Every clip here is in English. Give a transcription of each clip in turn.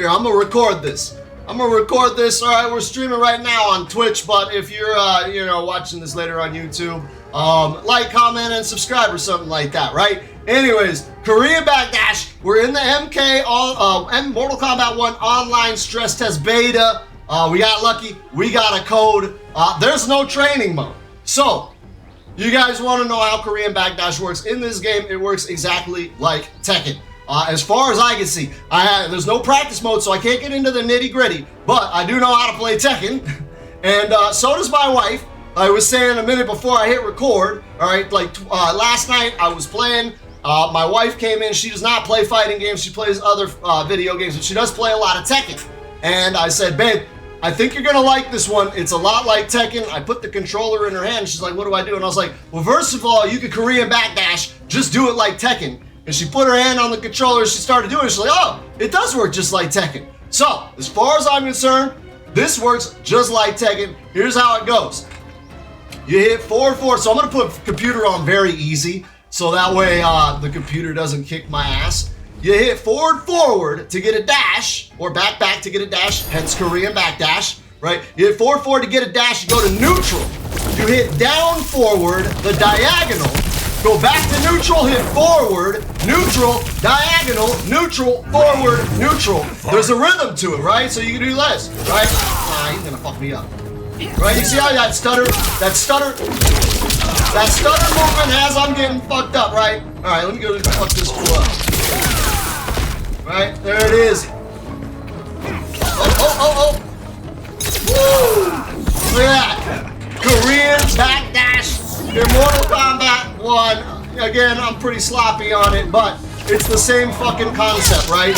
Here, I'm gonna record this. All right, we're streaming right now on Twitch, but if you're, watching this later on YouTube, like, comment, and subscribe or something like that, right? Anyways, Korean Backdash, we're in the Mortal Kombat 1 online stress test beta. We got lucky, we got a code. There's no training mode. So, you guys want to know how Korean Backdash works? In this game, it works exactly like Tekken. As far as I can see, there's no practice mode, so I can't get into the nitty-gritty, but I do know how to play Tekken, and so does my wife. I was saying a minute before I hit record, all right, last night I was playing, my wife came in. She does not play fighting games, she plays other video games, but she does play a lot of Tekken, and I said, babe, I think you're gonna like this one. It's a lot like Tekken. I put the controller in her hand, she's like, what do I do? And I was like, well, first of all, you could Korean Backdash, just do it like Tekken. And she put her hand on the controller, she started doing it, she's like, oh, it does work just like Tekken. So, as far as I'm concerned, this works just like Tekken. Here's how it goes. You hit forward, so I'm gonna put computer on very easy, so that way the computer doesn't kick my ass. You hit forward to get a dash, or back to get a dash, hence Korean Backdash, right? You hit forward to get a dash, you go to neutral. You hit down forward, the diagonal, go back to neutral, hit forward, neutral, diagonal, neutral, forward, neutral. There's a rhythm to it, right? So you can do less, right? He's gonna fuck me up. Right, you see how that stutter movement has I'm getting fucked up, right? All right, let me go fuck this fool up. Right, there it is. Oh. Woo! Look at that. Korean Backdash. In Mortal Kombat 1, again, I'm pretty sloppy on it, but it's the same fucking concept, right?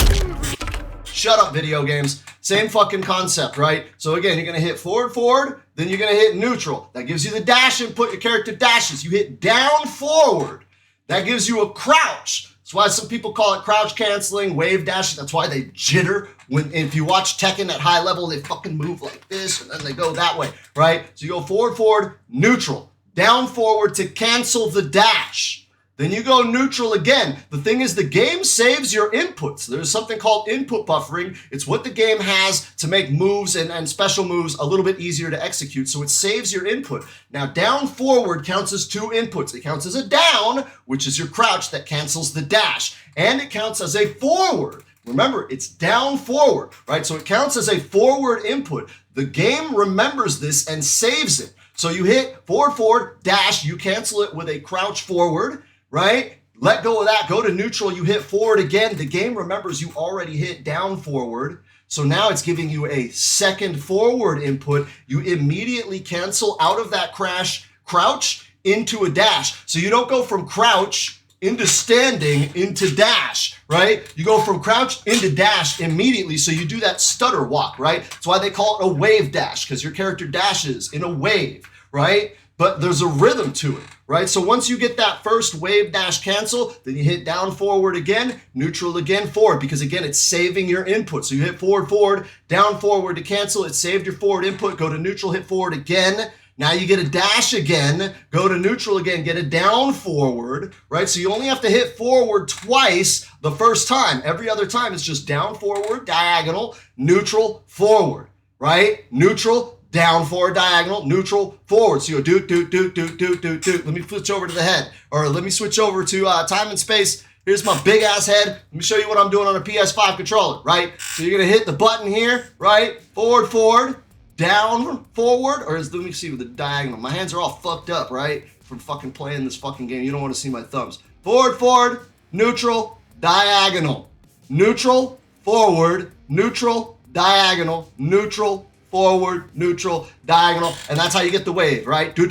Shut up, video games. Same fucking concept, right? So again, you're gonna hit forward, then you're gonna hit neutral. That gives you the dash input, your character dashes. You hit down forward. That gives you a crouch. That's why some people call it crouch canceling, wave dash. That's why they jitter. If you watch Tekken at high level, they fucking move like this, and then they go that way, right? So you go forward, neutral. Down forward to cancel the dash. Then you go neutral again. The thing is, the game saves your inputs. There's something called input buffering. It's what the game has to make moves and special moves a little bit easier to execute. So it saves your input. Now, down forward counts as two inputs. It counts as a down, which is your crouch that cancels the dash. And it counts as a forward. Remember, it's down forward, right? So it counts as a forward input. The game remembers this and saves it. So you hit forward, dash, you cancel it with a crouch forward, right? Let go of that, go to neutral, you hit forward again. The game remembers you already hit down forward. So now it's giving you a second forward input. You immediately cancel out of that crouch into a dash. So you don't go from crouch into standing into dash, right? You go from crouch into dash immediately, so you do that stutter walk, right? That's why they call it a wave dash, because your character dashes in a wave, right? But there's a rhythm to it, right? So once you get that first wave dash cancel, then you hit down forward again, neutral again, forward, because again, it's saving your input. So you hit forward, down forward to cancel, it saved your forward input, go to neutral, hit forward again. Now you get a dash again, go to neutral again, get a down forward, right? So you only have to hit forward twice the first time. Every other time it's just down forward, diagonal, neutral, forward, right? Neutral, down forward, diagonal, neutral, forward. So you go do. Let me switch over to the head, or let me switch over to time and space. Here's my big ass head. Let me show you what I'm doing on a PS5 controller, right? So you're gonna hit the button here, right? Forward, down, forward, or let me see with the diagonal. My hands are all fucked up, right? From fucking playing this fucking game. You don't want to see my thumbs. Forward, neutral, diagonal. Neutral, forward, neutral, diagonal, neutral, forward, neutral, diagonal. And that's how you get the wave, right? And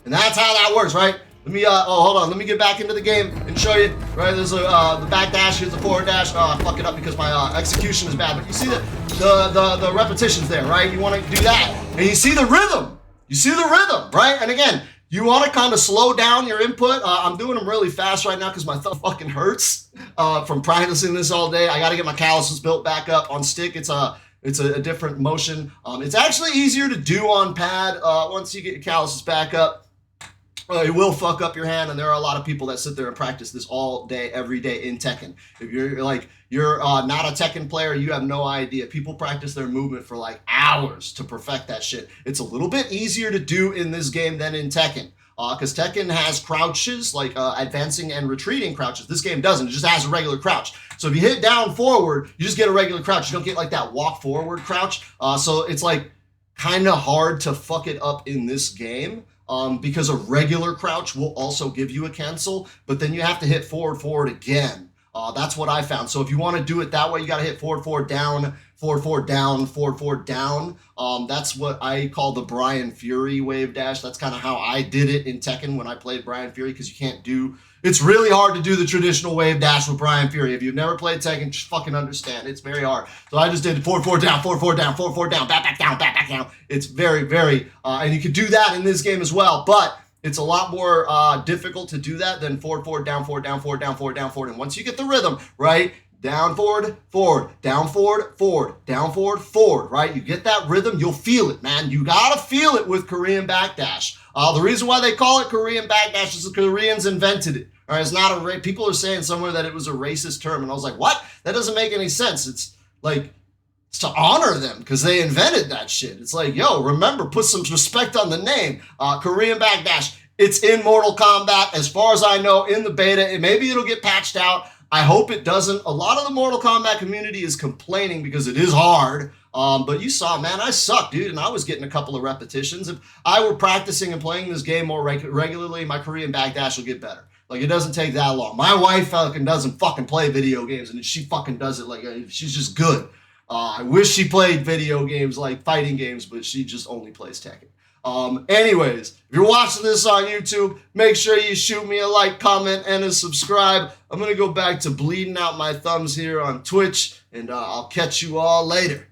that's how that works, right? Let me, hold on. Let me get back into the game and show you, right? There's the back dash, here's the forward dash. I fuck it up because my execution is bad. But you see the repetitions there, right? You want to do that. And you see the rhythm. You see the rhythm, right? And again, you want to kind of slow down your input. I'm doing them really fast right now because my thumb fucking hurts from practicing this all day. I got to get my calluses built back up. On stick, it's a different motion. It's actually easier to do on pad once you get your calluses back up. It will fuck up your hand, and there are a lot of people that sit there and practice this all day, every day in Tekken. If you're not a Tekken player, you have no idea. People practice their movement for like hours to perfect that shit. It's a little bit easier to do in this game than in Tekken. Because Tekken has crouches, like advancing and retreating crouches. This game doesn't. It just has a regular crouch. So if you hit down forward, you just get a regular crouch. You don't get like that walk forward crouch. So it's like kind of hard to fuck it up in this game. Because a regular crouch will also give you a cancel, but then you have to hit forward again. That's what I found. So if you want to do it that way, you got to hit forward down, forward down. That's what I call the Brian Fury wave dash. That's kind of how I did it in Tekken when I played Brian Fury, because you can't do. It's really hard to do the traditional wave dash with Brian Fury. If you've never played Tekken, just fucking understand. It's very hard. So I just did forward down, back down. It's very, very, and you could do that in this game as well, but it's a lot more difficult to do that than forward, down. And once you get the rhythm, right? Down, forward, down, forward, right? You get that rhythm, you'll feel it, man. You gotta feel it with Korean backdash. The reason why they call it Korean backdash is the Koreans invented it. All right, it's not a people are saying somewhere that it was a racist term, and I was like, what? That doesn't make any sense. It's like, it's to honor them because they invented that shit. It's like, yo, remember, put some respect on the name. Korean backdash. It's in Mortal Kombat, as far as I know, in the beta. Maybe it'll get patched out. I hope it doesn't. A lot of the Mortal Kombat community is complaining because it is hard. But you saw, man, I suck, dude, and I was getting a couple of repetitions. If I were practicing and playing this game more regularly, my Korean backdash will get better. Like, it doesn't take that long. My wife doesn't fucking play video games, and she fucking does it. Like, she's just good. I wish she played video games like fighting games, but she just only plays Tekken. Anyways, if you're watching this on YouTube, make sure you shoot me a like, comment, and a subscribe. I'm going to go back to bleeding out my thumbs here on Twitch, and I'll catch you all later.